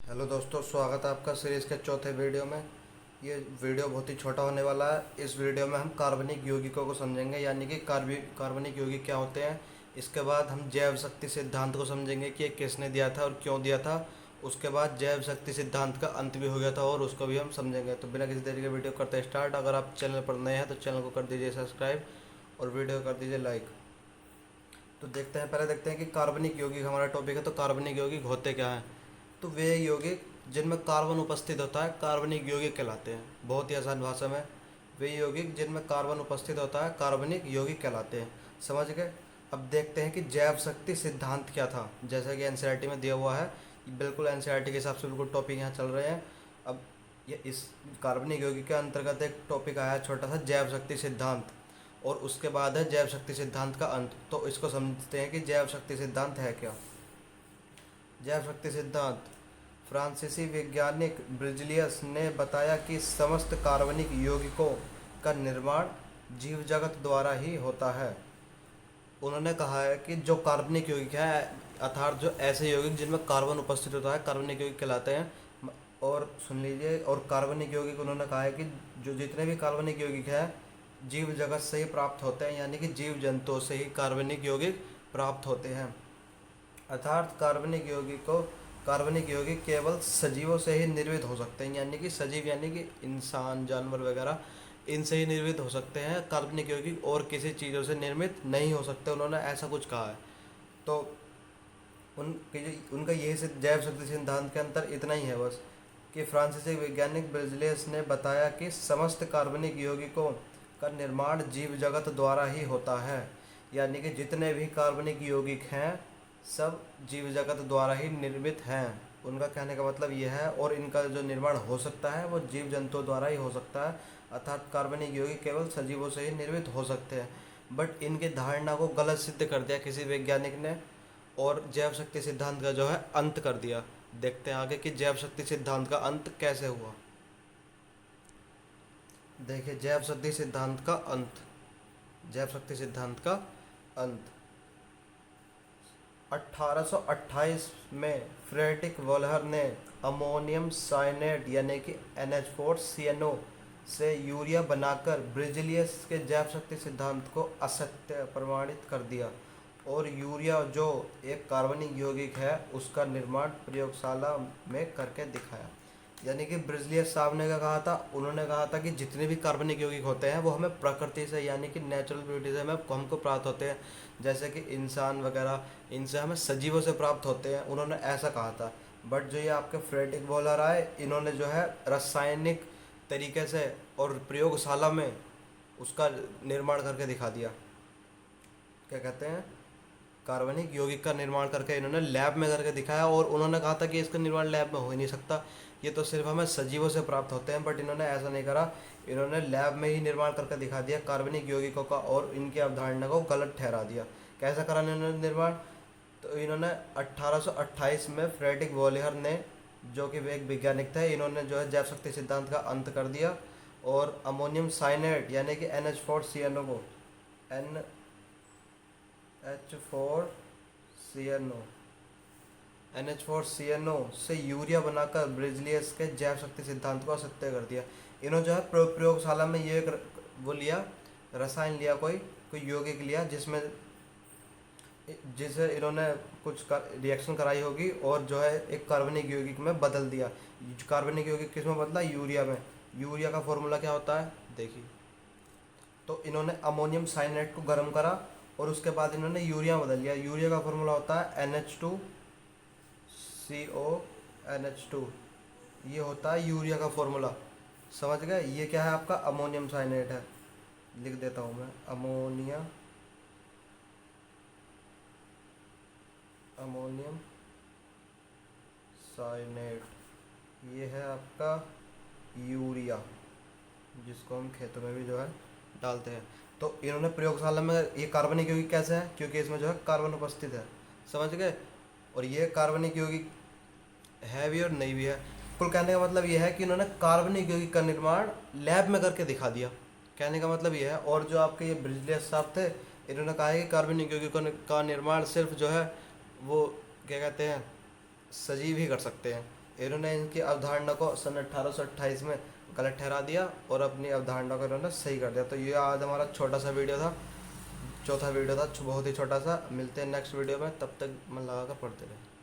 Hello दोस्तों, स्वागत है आपका सीरीज़ के चौथे वीडियो में। ये वीडियो बहुत ही छोटा होने वाला है। इस वीडियो में हम कार्बनिक यौगिकों को समझेंगे, यानी कि कार्बनिक यौगिक क्या होते हैं। इसके बाद हम जैव शक्ति सिद्धांत को समझेंगे कि ये किसने दिया था और क्यों दिया था। उसके बाद जैव शक्ति सिद्धांत का अंत भी हो गया था और उसको भी हम समझेंगे। तो बिना किसी देरी के वीडियो करते हैं स्टार्ट। अगर आप चैनल पर नए हैं तो चैनल को कर दीजिए सब्सक्राइब और वीडियो कर दीजिए लाइक। तो पहले देखते हैं कि कार्बनिक यौगिक हमारा टॉपिक है। तो कार्बनिक यौगिक होते क्या हैं। तो वे यौगिक जिनमें कार्बन उपस्थित होता है कार्बनिक यौगिक कहलाते हैं। बहुत ही आसान भाषा में, वे यौगिक जिनमें कार्बन उपस्थित होता है कार्बनिक यौगिक कहलाते हैं। समझ गए। अब देखते हैं कि जैव शक्ति सिद्धांत क्या था। जैसा कि एनसीईआरटी में दिया हुआ है, बिल्कुल एनसीईआरटी के हिसाब से बिल्कुल टॉपिक यहाँ चल रहे हैं। अब ये इस कार्बनिक यौगिक के अंतर्गत एक टॉपिक आया है छोटा सा, जैव शक्ति सिद्धांत, और उसके बाद है जैव शक्ति सिद्धांत का अंत। तो इसको समझते हैं कि जैव शक्ति सिद्धांत है क्या। जैव शक्ति सिद्धांत, फ्रांसीसी वैज्ञानिक ब्रिजलियस ने बताया कि समस्त कार्बनिक यौगिकों का निर्माण जीव जगत द्वारा ही होता है। उन्होंने कहा है कि जो कार्बनिक यौगिक है, अर्थात जो ऐसे यौगिक जिनमें कार्बन उपस्थित होता है कार्बनिक यौगिक कहलाते हैं। और सुन लीजिए, और कार्बनिक यौगिक उन्होंने कहा है कि जो जितने भी कार्बनिक यौगिक हैं जीव जगत से ही प्राप्त होते हैं, यानी कि जीव जंतुओं से ही कार्बनिक यौगिक प्राप्त होते हैं। अर्थात कार्बनिक यौगिक केवल सजीवों से ही निर्मित हो सकते हैं, यानी कि सजीव यानी कि इंसान, जानवर वगैरह, इनसे ही निर्मित हो सकते हैं कार्बनिक यौगिक, और किसी चीज़ों से निर्मित नहीं हो सकते। उन्होंने ऐसा कुछ कहा है। तो उनका यही जैव शक्ति सिद्धांत के अंतर इतना ही है बस, कि फ्रांसीसी वैज्ञानिक ब्रिजलियस ने बताया कि समस्त कार्बनिक यौगिकों का निर्माण जीव जगत द्वारा ही होता है, यानी कि जितने भी कार्बनिक यौगिक हैं सब जीव जगत द्वारा ही निर्मित हैं। उनका कहने का मतलब यह है, और इनका जो निर्माण हो सकता है वो जीव जंतुओं द्वारा ही हो सकता है। अर्थात कार्बनिक यौगिक केवल सजीवों से ही निर्मित हो सकते हैं। बट इनकी धारणा को गलत सिद्ध कर दिया किसी वैज्ञानिक ने, और जैव शक्ति सिद्धांत का जो है अंत कर दिया। देखते हैं आगे कि जैव शक्ति सिद्धांत का अंत कैसे हुआ। देखिए, जैव शक्ति सिद्धांत का अंत। जैव शक्ति सिद्धांत का अंत 1828 में फ्रेडरिक वोल्हर ने अमोनियम साइनेट यानी कि NH4CnO से यूरिया बनाकर ब्रिजलियस के जैव शक्ति सिद्धांत को असत्य प्रमाणित कर दिया, और यूरिया जो एक कार्बनिक यौगिक है उसका निर्माण प्रयोगशाला में करके दिखाया। यानी कि ब्रिजलियस साहब ने क्या कहा था, उन्होंने कहा था कि जितने भी कार्बनिक यौगिक होते हैं वो हमें प्रकृति से यानी कि नेचुरल ब्यूटी से हमें हमको प्राप्त होते हैं, जैसे कि इंसान वगैरह, इनसे हमें सजीवों से प्राप्त होते हैं। उन्होंने ऐसा कहा था। बट जो ये आपके फ्रेडरिक वोल्हर आए, इन्होंने जो है रासायनिक तरीके से और प्रयोगशाला में उसका निर्माण करके दिखा दिया। क्या कहते हैं, कार्बनिक यौगिक का निर्माण करके इन्होंने लैब में करके दिखाया, और उन्होंने कहा था कि इसका निर्माण लैब में हो ही नहीं सकता, ये तो सिर्फ हमें सजीवों से प्राप्त होते हैं। बट इन्होंने ऐसा नहीं करा, इन्होंने लैब में ही निर्माण करके दिखा दिया कार्बनिक यौगिकों का, और इनकी अवधारणा को गलत ठहरा दिया। कैसा करा इन्होंने निर्माण, तो इन्होंने 1828 में फ्रेडरिक वोल्हर ने, जो कि वे एक वैज्ञानिक थे, इन्होंने जो है जैव शक्ति सिद्धांत का अंत कर दिया, और अमोनियम साइनेट यानी कि NH4CnO को NH4CnO से यूरिया बनाकर ब्रिजलियस के जैव शक्ति सिद्धांत को असत्य कर दिया। इन्होंने जो है प्रयोगशाला में ये वो लिया, रसायन लिया, कोई यौगिक लिया जिसे इन्होंने कुछ रिएक्शन कराई होगी, और जो है एक कार्बनिक यौगिक में बदल दिया। कार्बनिक यौगिक किस में बदला, यूरिया में। यूरिया का फॉर्मूला क्या होता है देखिए। तो इन्होंने अमोनियम साइनेट को गर्म करा, और उसके बाद इन्होंने यूरिया बदल लिया। यूरिया का फॉर्मूला होता है NH2CONH2, ये होता है यूरिया का फॉर्मूला। समझ गए। ये क्या है, आपका अमोनियम साइनेट है। लिख देता हूँ मैं, अमोनियम साइनेट, ये है आपका यूरिया, जिसको हम खेतों में भी जो है डालते हैं। तो इन्होंने प्रयोगशाला में, ये कार्बनिक यौगिक कैसे है, क्योंकि इसमें जो है कार्बन उपस्थित है। समझ गए। और ये कार्बनिक यौगिक है भी और नहीं भी है। कुल कहने का मतलब ये है कि इन्होंने कार्बनिक यौगिक का निर्माण लैब में करके दिखा दिया। कहने का मतलब ये है। और जो आपके ये ब्रिजलियस साहब थे, इन्होंने कहा है कि कार्बनिक यौगिकों का निर्माण सिर्फ जो है वो क्या कहते हैं, सजीव ही कर सकते हैं। इन्होंने इनकी अवधारणा को सन 1828 में गलत ठहरा दिया और अपनी अवधारणा को इन्होंने सही कर दिया। तो ये आज हमारा छोटा सा वीडियो था, चौथा वीडियो था, बहुत ही छोटा सा। मिलते हैं नेक्स्ट वीडियो में, तब तक मन लगा कर पढ़ते रहे।